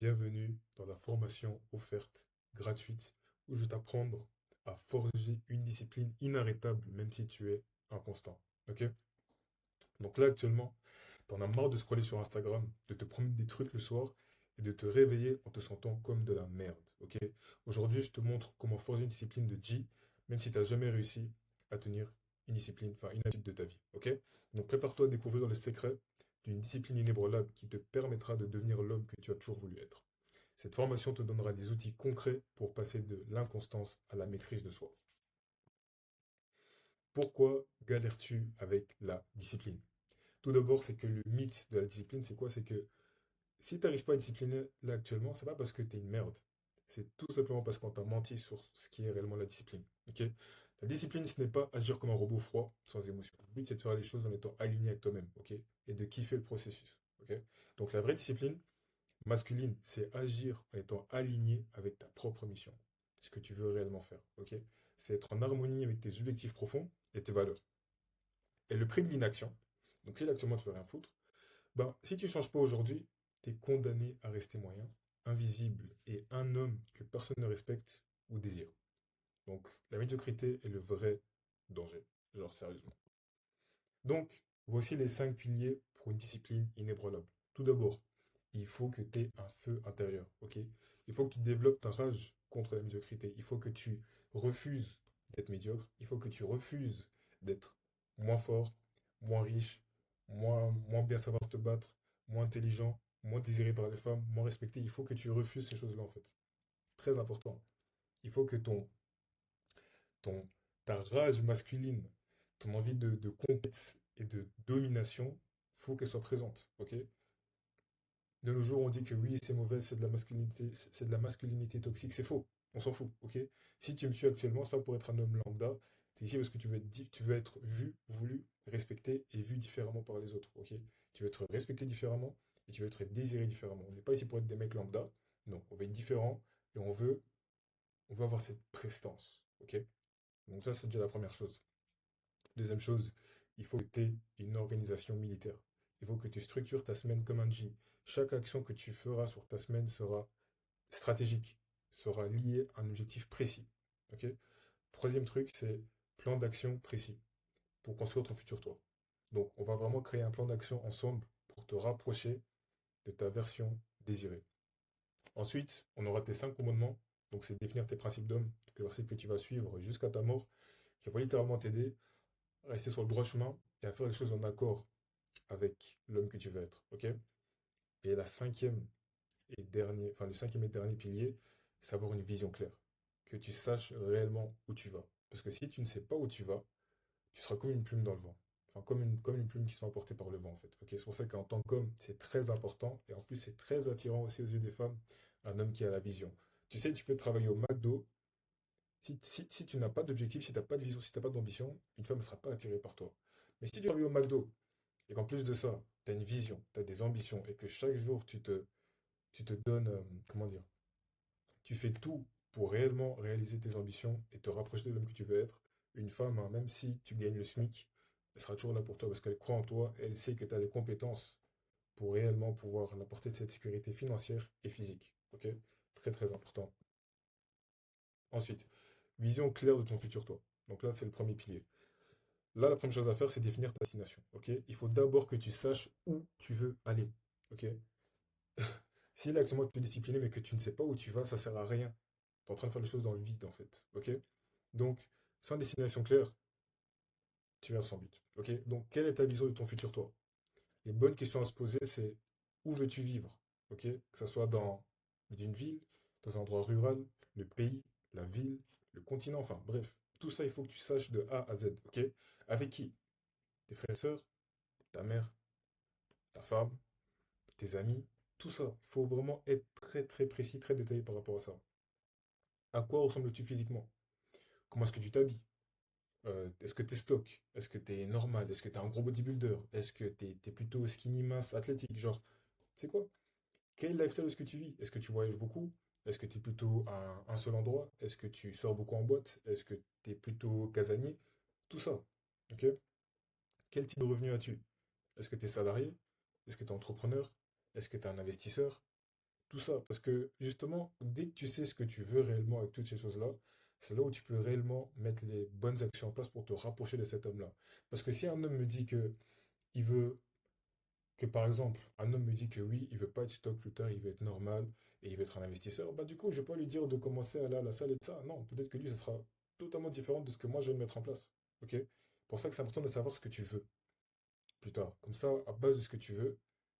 Bienvenue dans la formation offerte gratuite où je vais t'apprendre à forger une discipline inarrêtable même si tu es inconstant. Ok? Donc là actuellement, t'en as marre de scroller sur Instagram, de te prendre des trucs le soir et de te réveiller en te sentant comme de la merde. Ok? Aujourd'hui, je te montre comment forger une discipline de G même si tu n'as jamais réussi à tenir une discipline, enfin une habitude de ta vie. Ok? Donc prépare-toi à découvrir le secret d'une discipline inébranlable qui te permettra de devenir l'homme que tu as toujours voulu être. Cette formation te donnera des outils concrets pour passer de l'inconstance à la maîtrise de soi. Pourquoi galères-tu avec la discipline? Tout d'abord, c'est que le mythe de la discipline, c'est quoi? C'est que si tu n'arrives pas à discipliner là actuellement, c'est pas parce que tu es une merde. C'est tout simplement parce qu'on t'a menti sur ce qui est réellement la discipline. Ok? La discipline, ce n'est pas agir comme un robot froid, sans émotion. Le but, c'est de faire les choses en étant aligné avec toi-même. Ok? Et de kiffer le processus. Ok? Donc la vraie discipline, masculine, c'est agir en étant aligné avec ta propre mission, ce que tu veux réellement faire, ok? C'est être en harmonie avec tes objectifs profonds et tes valeurs. Et le prix de l'inaction, donc si actuellement tu veux rien foutre, ben si tu changes pas aujourd'hui, tu es condamné à rester moyen, invisible et un homme que personne ne respecte ou désire. Donc la médiocrité est le vrai danger, genre sérieusement. Donc, voici les 5 piliers pour une discipline inébranlable. Tout d'abord, il faut que tu aies un feu intérieur, ok? Il faut que tu développes ta rage contre la médiocrité. Il faut que tu refuses d'être médiocre. Il faut que tu refuses d'être moins fort, moins riche, moins bien savoir te battre, moins intelligent, moins désiré par les femmes, moins respecté. Il faut que tu refuses ces choses-là, en fait. Très important. Il faut que ton, ta rage masculine, ton envie de conquête et de domination, faut qu'elle soit présente, ok? De nos jours, on dit que oui, c'est mauvais, c'est de la masculinité toxique, c'est faux, on s'en fout, ok? Si tu me suis actuellement, c'est pas pour être un homme lambda, tu es ici parce que tu veux être vu, voulu, respecté et vu différemment par les autres, ok? Tu veux être respecté différemment et tu veux être désiré différemment. On n'est pas ici pour être des mecs lambda, non, on veut être différent et on veut avoir cette prestance, ok? Donc ça, c'est déjà la première chose. Deuxième chose, il faut que tu aies une organisation militaire. Il faut que tu structures ta semaine comme un G. Chaque action que tu feras sur ta semaine sera stratégique, sera liée à un objectif précis. Ok? Troisième truc, c'est plan d'action précis pour construire ton futur toi. Donc, on va vraiment créer un plan d'action ensemble pour te rapprocher de ta version désirée. Ensuite, on aura tes 5 commandements. Donc, c'est définir tes principes d'homme, les versets que tu vas suivre jusqu'à ta mort, qui va littéralement t'aider à rester sur le droit chemin et à faire les choses en accord avec l'homme que tu veux être. Ok? Et la cinquième et dernier, enfin le cinquième et dernier pilier, c'est avoir une vision claire. Que tu saches réellement où tu vas. Parce que si tu ne sais pas où tu vas, tu seras comme une plume dans le vent. Enfin, comme une plume qui se fait emporter par le vent, en fait. Ok, c'est pour ça qu'en tant qu'homme, c'est très important. Et en plus, c'est très attirant aussi aux yeux des femmes, un homme qui a la vision. Tu sais, tu peux travailler au McDo. Si tu n'as pas d'objectif, si tu n'as pas de vision, si tu n'as pas d'ambition, une femme ne sera pas attirée par toi. Mais si tu travailles au McDo et qu'en plus de ça, tu as une vision, tu as des ambitions et que chaque jour tu te donnes, comment dire, tu fais tout pour réellement réaliser tes ambitions et te rapprocher de l'homme que tu veux être, une femme, hein, même si tu gagnes le SMIC, elle sera toujours là pour toi parce qu'elle croit en toi, elle sait que tu as les compétences pour réellement pouvoir l'apporter de cette sécurité financière et physique. Ok? Très très important. Ensuite, vision claire de ton futur toi. Donc là, c'est le premier pilier. Là, la première chose à faire, c'est définir ta destination. Ok? Il faut d'abord que tu saches où tu veux aller. Ok? Si là, actuellement, tu es discipliné mais que tu ne sais pas où tu vas, ça sert à rien. Tu es en train de faire les choses dans le vide, en fait. Ok? Donc, sans destination claire, tu verras sans but. Ok? Donc, quelle est ta vision de ton futur toi? Les bonnes questions à se poser, c'est où veux-tu vivre? Ok? Que ce soit dans une ville, dans un endroit rural, le pays, la ville, le continent, enfin bref. Tout ça, il faut que tu saches de A à Z. Ok? Avec qui? Tes frères et sœurs, ta mère, ta femme, tes amis, tout ça. Il faut vraiment être très très précis, très détaillé par rapport à ça. À quoi ressembles-tu physiquement? Comment est-ce que tu t'habilles? Est-ce que t'es stock? Est-ce que t'es normal? Est-ce que t'es un gros bodybuilder? Est-ce que t'es plutôt skinny, mince, athlétique? Genre, c'est quoi? Quel lifestyle est-ce que tu vis? Est-ce que tu voyages beaucoup? Est-ce que t'es plutôt à un seul endroit? Est-ce que tu sors beaucoup en boîte? Est-ce que t'es plutôt casanier? Tout ça. Ok? Quel type de revenu as-tu? Est-ce que t'es salarié? Est-ce que t'es entrepreneur? Est-ce que t'es un investisseur? tout ça. Parce que justement, dès que tu sais ce que tu veux réellement avec toutes ces choses-là, c'est là où tu peux réellement mettre les bonnes actions en place pour te rapprocher de cet homme-là. Parce que si un homme me dit que il veut, que par exemple, un homme me dit que oui, il veut pas être stock plus tard, il veut être normal et il veut être un investisseur, bah du coup, je vais pas lui dire de commencer à aller à la salle et de ça. Non, peut-être que lui, ce sera totalement différent de ce que moi, je vais mettre en place. Ok? Pour ça que c'est important de savoir ce que tu veux plus tard. Comme ça, à base de ce que tu veux,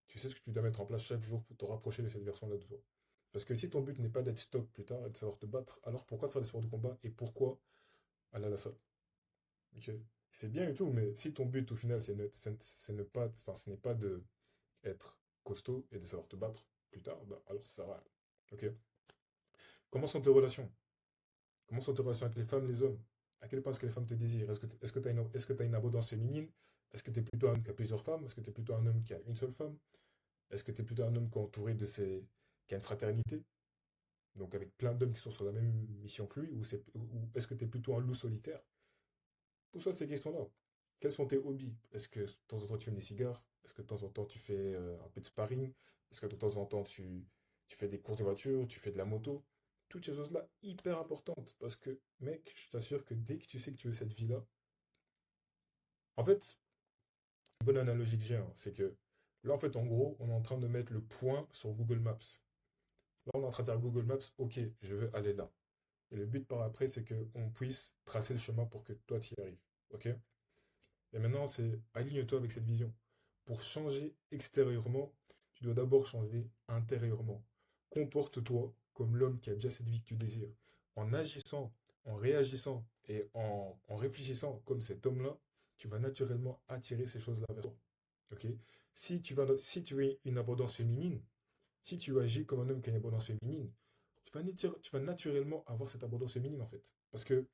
tu sais ce que tu dois mettre en place chaque jour pour te rapprocher de cette version-là de toi. Parce que si ton but n'est pas d'être stock plus tard et de savoir te battre, alors pourquoi faire des sports de combat et pourquoi aller à la salle? Ok. C'est bien et tout, mais si ton but au final c'est ne pas, enfin, ce n'est pas de être costaud et de savoir te battre plus tard, bah, alors ça sert à rien. Ok. Comment sont tes relations? Comment sont tes relations avec les femmes, les hommes? À quel point est-ce que les femmes te désirent? Est-ce que tu as est-ce que tu une abondance féminine? Est-ce que tu es plutôt un homme qui a plusieurs femmes? Est-ce que tu es plutôt un homme qui a une seule femme? Est-ce que tu es plutôt un homme qui est entouré de ses... qui a une fraternité? Donc avec plein d'hommes qui sont sur la même mission que lui? Ou est-ce que tu es plutôt un loup solitaire? Pose-toi ces questions-là. Quels sont tes hobbies? Est-ce que de temps en temps tu fumes des cigares? Est-ce que de temps en temps tu fais un peu de sparring? Est-ce que de temps en temps tu fais des courses de voiture? Tu fais de la moto? Toutes ces choses-là, hyper importantes. Parce que, mec, je t'assure que dès que tu sais que tu veux cette vie-là, en fait, une bonne analogie que j'ai, hein, c'est que là, en fait, en gros, on est en train de mettre le point sur Google Maps. Là, on est en train de dire à Google Maps, ok, je veux aller là. Et le but par après, c'est qu'on puisse tracer le chemin pour que toi, tu y arrives. Ok? Et maintenant, c'est aligne-toi avec cette vision. Pour changer extérieurement, tu dois d'abord changer intérieurement. Comporte-toi comme l'homme qui a déjà cette vie que tu désires. En agissant, en réagissant et en réfléchissant comme cet homme-là, tu vas naturellement attirer ces choses-là vers toi. Ok? Si tu es une abondance féminine, si tu agis comme un homme qui a une abondance féminine, tu vas naturellement avoir cette abondance féminine en fait. Parce que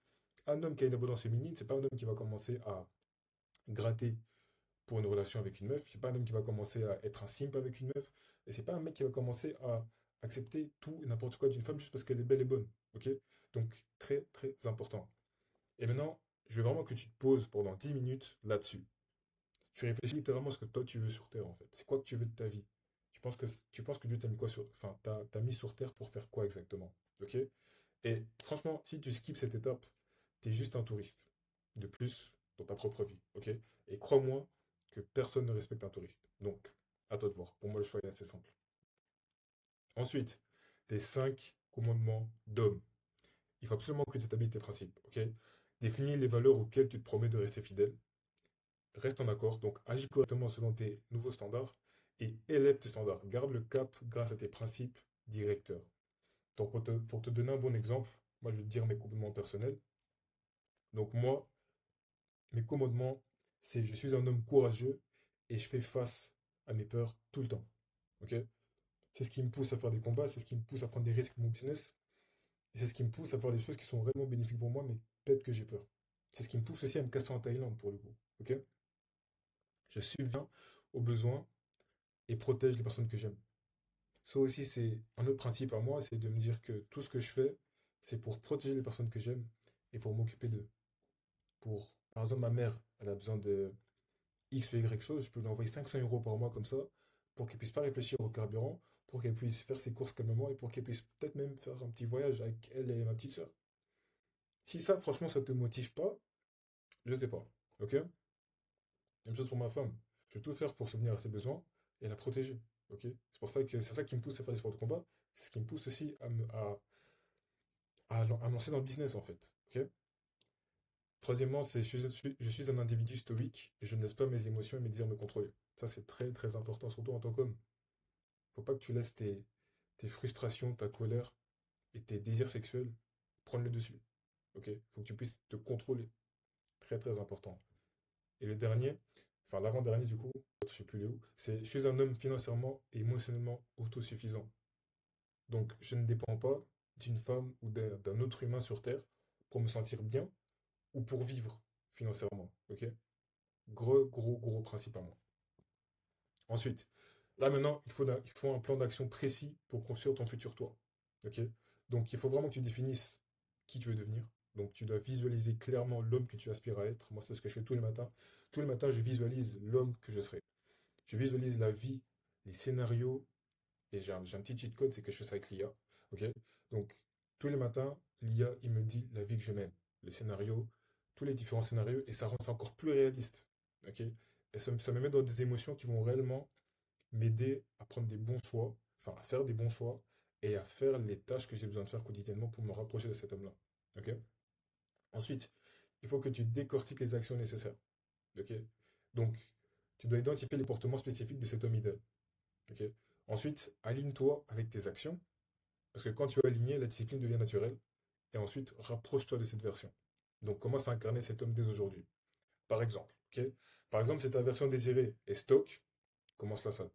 un homme qui a une abondance féminine, c'est pas un homme qui va commencer à gratter pour une relation avec une meuf. C'est pas un homme qui va commencer à être un simp avec une meuf. Et c'est pas un mec qui va commencer à accepter tout et n'importe quoi d'une femme juste parce qu'elle est belle et bonne. Ok? Donc, très, très important. Et maintenant, je veux vraiment que tu te poses pendant 10 minutes là-dessus. Tu réfléchis littéralement à ce que toi tu veux sur Terre en fait. C'est quoi que tu veux de ta vie? Tu penses que Dieu t'a mis quoi sur. Enfin, t'as mis sur Terre pour faire quoi exactement? Ok? Et franchement, si tu skips cette étape, t'es juste un touriste. De plus dans ta propre vie. Ok? Et crois-moi que personne ne respecte un touriste. Donc, à toi de voir. Pour moi, le choix est assez simple. Ensuite, tes 5 commandements d'homme. Il faut absolument que tu établisses tes principes. Ok? Définis les valeurs auxquelles tu te promets de rester fidèle. Reste en accord. Donc, agis correctement selon tes nouveaux standards et élève tes standards. Garde le cap grâce à tes principes directeurs. Donc, pour te donner un bon exemple, moi, je vais te dire mes commandements personnels. Donc, moi, mes commandements, c'est je suis un homme courageux et je fais face à mes peurs tout le temps. Ok? C'est ce qui me pousse à faire des combats, c'est ce qui me pousse à prendre des risques pour mon business, et c'est ce qui me pousse à faire des choses qui sont vraiment bénéfiques pour moi, mais peut-être que j'ai peur. C'est ce qui me pousse aussi à me casser en Thaïlande pour le coup. Ok? Je subviens aux besoins et protège les personnes que j'aime. Ça aussi, c'est un autre principe à moi, c'est de me dire que tout ce que je fais, c'est pour protéger les personnes que j'aime et pour m'occuper d'eux. Par exemple, ma mère, elle a besoin de X ou Y chose, je peux lui envoyer 500 € par mois comme ça, pour qu'elle puisse pas réfléchir au carburant, pour qu'elle puisse faire ses courses calmement et pour qu'elle puisse peut-être même faire un petit voyage avec elle et ma petite sœur. Si ça, franchement, ça te motive pas, je sais pas. Ok? Même chose pour ma femme. Je vais tout faire pour subvenir à ses besoins et la protéger. Ok? C'est pour ça que c'est ça qui me pousse à faire des sports de combat. C'est ce qui me pousse aussi à me lancer dans le business en fait. Ok? Troisièmement, c'est je suis un individu stoïque et je ne laisse pas mes émotions et mes désirs me contrôler. Ça, c'est très très important, surtout en tant qu'homme. Faut pas que tu laisses tes frustrations, ta colère et tes désirs sexuels prendre le dessus. Ok? Faut que tu puisses te contrôler. Très très important. Et le dernier, enfin l'avant-dernier du coup, je sais plus les où, c'est je suis un homme financièrement et émotionnellement autosuffisant. Donc je ne dépends pas d'une femme ou d'un autre humain sur Terre pour me sentir bien ou pour vivre financièrement. Ok? Gros gros gros principe à moi. Ensuite, là maintenant, il faut un plan d'action précis pour construire ton futur toi. Ok? Donc il faut vraiment que tu définisses qui tu veux devenir. Donc tu dois visualiser clairement l'homme que tu aspires à être. Moi, c'est ce que je fais tous les matins. Tous les matins, je visualise l'homme que je serai. Je visualise la vie, les scénarios et j'ai un petit cheat code, c'est que je fais ça avec l'IA. Ok? Donc, tous les matins, l'IA, il me dit la vie que je mène, les scénarios, tous les différents scénarios, et ça rend ça encore plus réaliste. Ok? Et ça me met dans des émotions qui vont réellement m'aider à prendre des bons choix, enfin à faire des bons choix, et à faire les tâches que j'ai besoin de faire quotidiennement pour me rapprocher de cet homme-là. Ok? Ensuite, il faut que tu décortiques les actions nécessaires. Ok? Donc, tu dois identifier les comportements spécifiques de cet homme idéal. Ok? Ensuite, aligne-toi avec tes actions, parce que quand tu es aligné, la discipline devient naturelle. Et ensuite, rapproche-toi de cette version. Donc, commence à incarner cet homme dès aujourd'hui. Par exemple, ok? Par exemple, c'est ta version désirée et stock, commence la salle.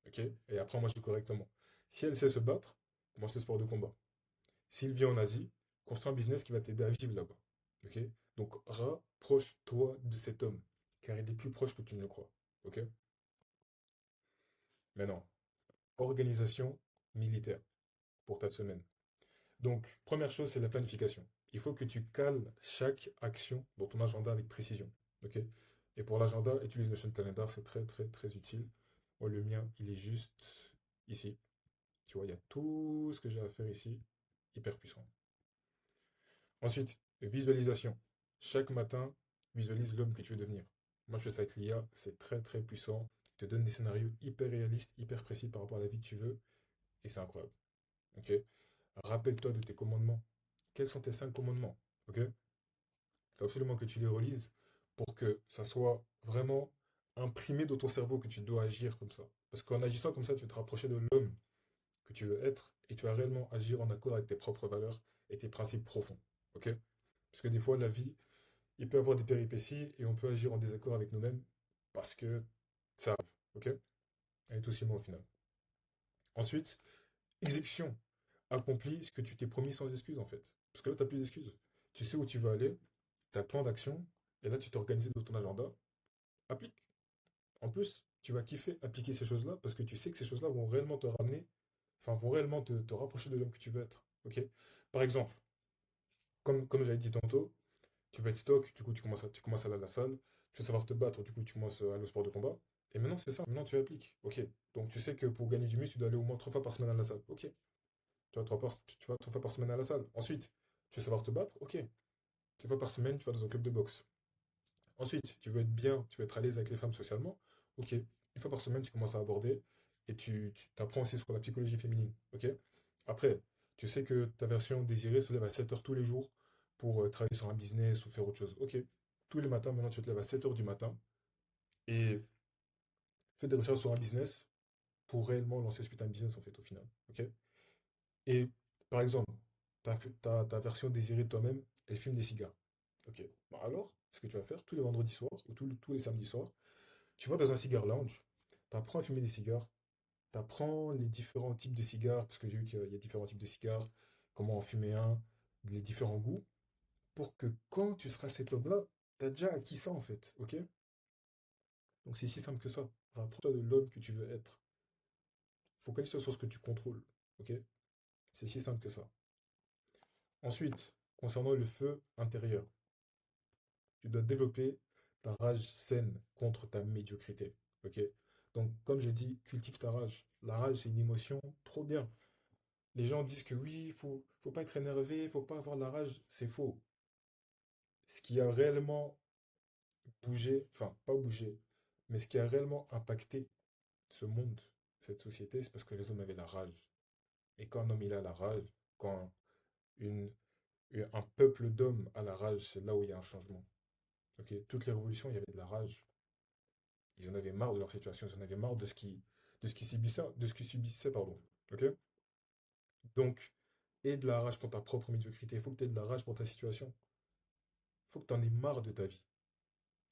Ok? Et apprends à manger correctement. Si elle sait se battre, commence le sport de combat. S'il vit en Asie, construis un business qui va t'aider à vivre là-bas. Ok? Donc, rapproche-toi de cet homme, car il est plus proche que tu ne le crois. Ok? Maintenant, organisation militaire pour ta semaine. Donc, première chose, c'est la planification. Il faut que tu cales chaque action dans ton agenda avec précision. Ok? Et pour l'agenda, utilise Notion Calendar, c'est très très très utile. Moi, le mien, il est juste ici. Tu vois, il y a tout ce que j'ai à faire ici, hyper puissant. Ensuite, visualisation. Chaque matin, visualise l'homme que tu veux devenir. Moi, je fais ça avec l'IA, c'est très très puissant. Il te donne des scénarios hyper réalistes, hyper précis par rapport à la vie que tu veux, et c'est incroyable. Ok? Rappelle-toi de tes commandements. Quels sont tes 5 commandements? Ok? Il faut absolument que tu les relises pour que ça soit vraiment imprimé dans ton cerveau que tu dois agir comme ça. Parce qu'en agissant comme ça, tu vas te rapprocher de l'homme que tu veux être et tu vas réellement agir en accord avec tes propres valeurs et tes principes profonds. Ok? Parce que des fois, la vie, il peut y avoir des péripéties et on peut agir en désaccord avec nous-mêmes parce que ça arrive. Ok? Elle est aussi moi au final. Ensuite, exécution. Accomplis ce que tu t'es promis sans excuse en fait. Parce que là, tu n'as plus d'excuses. Tu sais où tu veux aller, tu as plan d'action, et là, tu t'es organisé dans ton agenda. Applique. En plus, tu vas kiffer appliquer ces choses-là parce que tu sais que ces choses-là vont réellement te ramener, enfin, vont réellement te rapprocher de l'homme que tu veux être. Ok? Par exemple, comme j'avais dit tantôt, tu veux être stock, du coup, tu commences à aller à la salle, tu veux savoir te battre, du coup, tu commences à aller au sport de combat. Et maintenant, c'est ça. Maintenant, tu appliques. Ok. Donc, tu sais que pour gagner du muscle, tu dois aller au moins 3 fois par semaine à la salle. Ok. Tu vas 3 fois par semaine à la salle. Ensuite, tu veux savoir te battre? Ok. 2 fois par semaine, tu vas dans un club de boxe. Ensuite, tu veux être bien, tu veux être à l'aise avec les femmes socialement? Ok. 1 fois par semaine, tu commences à aborder et tu t'apprends aussi sur la psychologie féminine. Ok. Après, tu sais que ta version désirée se lève à 7 heures tous les jours pour travailler sur un business ou faire autre chose. Ok. Tous les matins, maintenant, tu te lèves à 7 heures du matin et fais des recherches sur un business pour réellement lancer suite à un business, en fait, au final. Ok. Et par exemple, ta version désirée de toi-même, elle fume des cigares. Ok. Bah alors, ce que tu vas faire tous les vendredis soirs ou tous les samedis soirs, tu vas dans un cigare lounge, tu apprends à fumer des cigares, tu apprends les différents types de cigares, parce que j'ai vu qu'il y a différents types de cigares, comment en fumer un, les différents goûts, pour que quand tu seras cet homme-là, tu as déjà acquis ça en fait. Ok. Donc c'est si simple que ça. Rapproche-toi de l'homme que tu veux être. Focalise-toi sur ce que tu contrôles. Ok. C'est si simple que ça. Ensuite, concernant le feu intérieur. Tu dois développer ta rage saine contre ta médiocrité. Ok? Donc, comme j'ai dit, cultive ta rage. La rage, c'est une émotion trop bien. Les gens disent que oui, faut pas être énervé, faut pas avoir la rage. C'est faux. Ce qui a réellement bougé, enfin, pas bougé, mais ce qui a réellement impacté ce monde, cette société, c'est parce que les hommes avaient la rage. Et quand un homme il a la rage, quand une, un peuple d'hommes a la rage, c'est là où il y a un changement. Ok? Toutes les révolutions, il y avait de la rage. Ils en avaient marre de leur situation, ils en avaient marre de ce qu'ils subissaient, pardon. Ok? Donc, et de la rage pour ta propre médiocrité. Il faut que tu aies de la rage pour ta situation. Il faut que tu en aies marre de ta vie.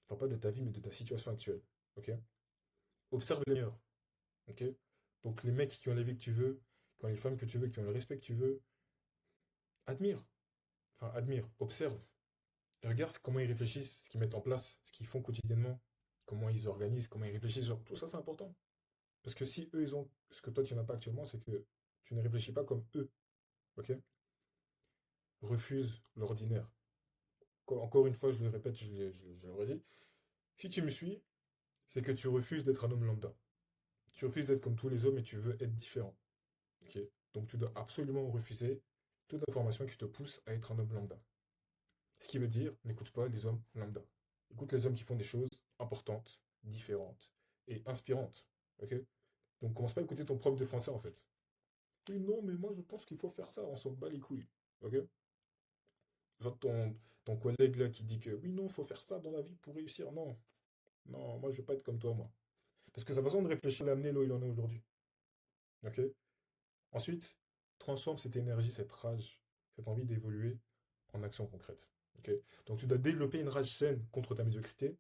Enfin, pas de ta vie, mais de ta situation actuelle. Ok? Observe les meilleurs. Ok? Donc, les mecs qui ont la vie que tu veux, qui ont les femmes que tu veux, qui ont le respect que tu veux, admire. Enfin, admire, observe. Et regarde comment ils réfléchissent, ce qu'ils mettent en place, ce qu'ils font quotidiennement, comment ils organisent, comment ils réfléchissent. Genre, tout ça, c'est important. Parce que si eux, ils ont ce que toi, tu n'as pas actuellement, c'est que tu ne réfléchis pas comme eux. Ok? Refuse l'ordinaire. Encore une fois, je le répète, je le redis. Si tu me suis, c'est que tu refuses d'être un homme lambda. Tu refuses d'être comme tous les hommes et tu veux être différent. Ok. Donc tu dois absolument refuser toute information qui te pousse à être un homme lambda. Ce qui veut dire, n'écoute pas les hommes lambda. Écoute les hommes qui font des choses importantes, différentes et inspirantes. Ok. Donc commence pas à écouter ton prof de français en fait. Oui, non, mais moi je pense qu'il faut faire ça, on s'en bat les couilles. Ok. Genre ton collègue là qui dit que oui, non, il faut faire ça dans la vie pour réussir. Non, non, moi je veux pas être comme toi, moi. Parce que sa façon de réfléchir l'a amené là où il en est aujourd'hui. Ok. Ensuite, transforme cette énergie, cette rage, cette envie d'évoluer en action concrète. Ok. Donc tu dois développer une rage saine contre ta médiocrité,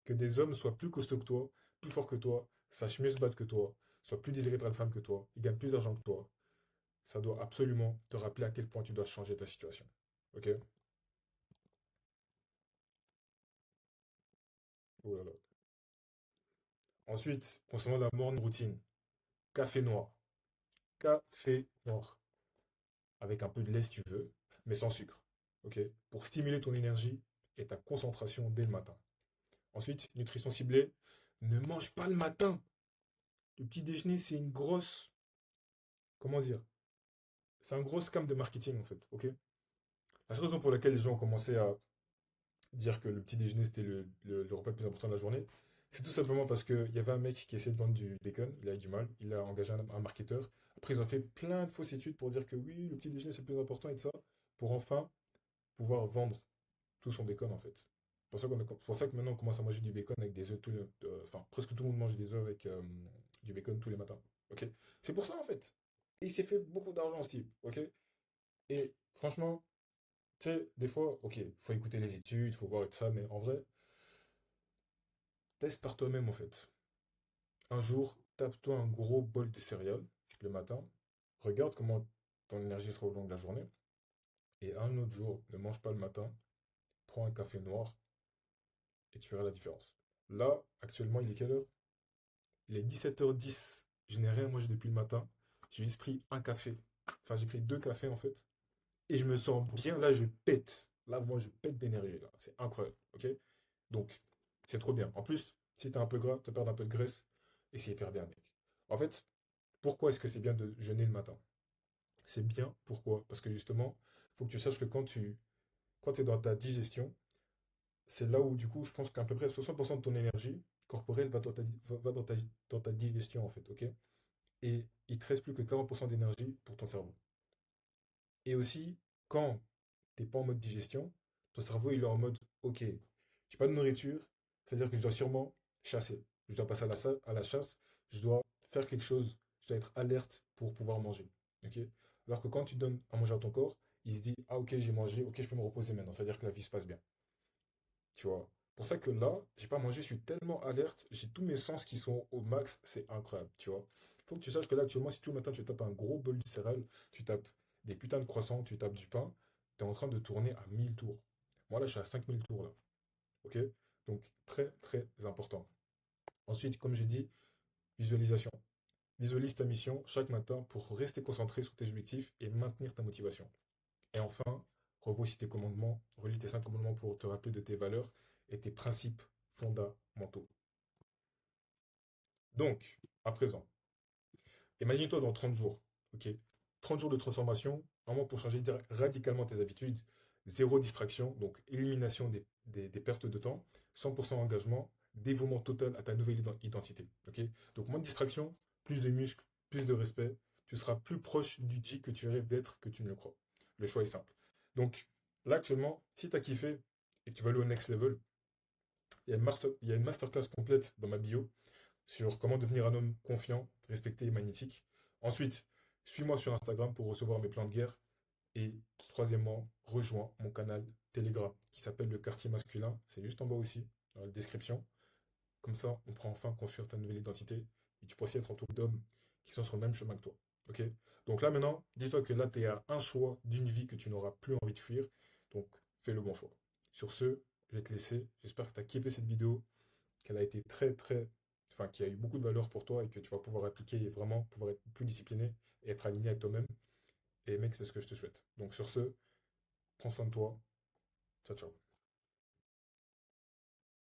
que des hommes soient plus costauds que toi, plus forts que toi, sachent mieux se battre que toi, soient plus désirés par la femme que toi, ils gagnent plus d'argent que toi. Ça doit absolument te rappeler à quel point tu dois changer ta situation. Ok. Oh là là. Ensuite, concernant la morning routine, café noir. Café noir. Avec un peu de lait si tu veux, mais sans sucre. Ok. Pour stimuler ton énergie et ta concentration dès le matin. Ensuite, nutrition ciblée. Ne mange pas le matin. Le petit déjeuner, c'est une grosse. Comment dire? C'est un gros scam de marketing en fait. Ok. La seule raison pour laquelle les gens ont commencé à dire que le petit déjeuner c'était le repas le plus important de la journée, c'est tout simplement parce qu'il y avait un mec qui essayait de vendre du bacon, il a eu du mal, il a engagé un marketeur. Après, ils ont fait plein de fausses études pour dire que oui, le petit déjeuner c'est le plus important et de ça, pour enfin pouvoir vendre tout son bacon en fait. C'est pour ça que maintenant on commence à manger du bacon avec des œufs enfin presque tout le monde mange des œufs avec du bacon tous les matins. Ok. C'est pour ça en fait. Et il s'est fait beaucoup d'argent ce type. Ok. Et franchement, tu sais, des fois, ok, faut écouter les études, faut voir et tout ça, mais en vrai, teste par toi-même en fait. Un jour, tape-toi un gros bol de céréales le matin, regarde comment ton énergie sera au long de la journée, et un autre jour, ne mange pas le matin, prends un café noir et tu verras la différence. Là, actuellement, il est quelle heure? Il est 17h10. Je n'ai rien mangé depuis le matin. J'ai juste pris un café. Enfin, j'ai pris deux cafés en fait. Et je me sens bien. Là, je pète. Là, moi, je pète d'énergie. Là, c'est incroyable. Ok. Donc, c'est trop bien. En plus, si t'es un peu gras, tu perds un peu de graisse. Et c'est hyper bien, mec. En fait, pourquoi est-ce que c'est bien de jeûner le matin? C'est bien. Pourquoi? Parce que justement, il faut que tu saches que quand tu es dans ta digestion, c'est là où, du coup, je pense qu'à peu près 60% de ton énergie corporelle va dans ta digestion, en fait. Ok. Et il te reste plus que 40% d'énergie pour ton cerveau. Et aussi, quand tu n'es pas en mode digestion, ton cerveau il est en mode ok, j'ai pas de nourriture, c'est-à-dire que je dois sûrement chasser. Je dois passer à la chasse, je dois faire quelque chose, je dois être alerte pour pouvoir manger. Ok. Alors que quand tu donnes à manger à ton corps, il se dit ah ok, j'ai mangé, ok, je peux me reposer maintenant, c'est-à-dire que la vie se passe bien. Tu vois. Pour ça que là, j'ai pas mangé, je suis tellement alerte, j'ai tous mes sens qui sont au max, c'est incroyable, tu vois. Il faut que tu saches que là, actuellement, si tout le matin tu tapes un gros bol de céréales, tu tapes des putains de croissants, tu tapes du pain, tu es en train de tourner à 1000 tours. Moi, là, je suis à 5000 tours, là. Ok. Donc, très, très important. Ensuite, comme j'ai dit, visualisation. Visualise ta mission chaque matin pour rester concentré sur tes objectifs et maintenir ta motivation. Et enfin, revois aussi tes commandements, relis tes 5 commandements pour te rappeler de tes valeurs et tes principes fondamentaux. Donc, à présent, imagine-toi dans 30 jours, ok? 30 jours de transformation, vraiment pour changer radicalement tes habitudes, zéro distraction, donc élimination des pertes de temps, 100% engagement, dévouement total à ta nouvelle identité, ok? Donc moins de distraction, plus de muscles, plus de respect, tu seras plus proche du G que tu rêves d'être que tu ne le crois. Le choix est simple. Donc là actuellement, si tu as kiffé et que tu vas aller au next level, il y a une masterclass complète dans ma bio sur comment devenir un homme confiant, respecté et magnétique. Ensuite, suis-moi sur Instagram pour recevoir mes plans de guerre. Et troisièmement, rejoins mon canal Telegram qui s'appelle le quartier masculin. C'est juste en bas aussi, dans la description. Comme ça, on pourra enfin construire ta nouvelle identité et tu pourras aussi être entouré d'hommes qui sont sur le même chemin que toi. Ok. Donc là maintenant, dis-toi que là, tu es à un choix d'une vie que tu n'auras plus envie de fuir. Donc fais le bon choix. Sur ce, je vais te laisser. J'espère que tu as kiffé cette vidéo, qu'elle a été très très, enfin, qui a eu beaucoup de valeur pour toi et que tu vas pouvoir appliquer et vraiment pouvoir être plus discipliné et être aligné avec toi-même. Et mec, c'est ce que je te souhaite. Donc sur ce, prends soin de toi. Ciao, ciao.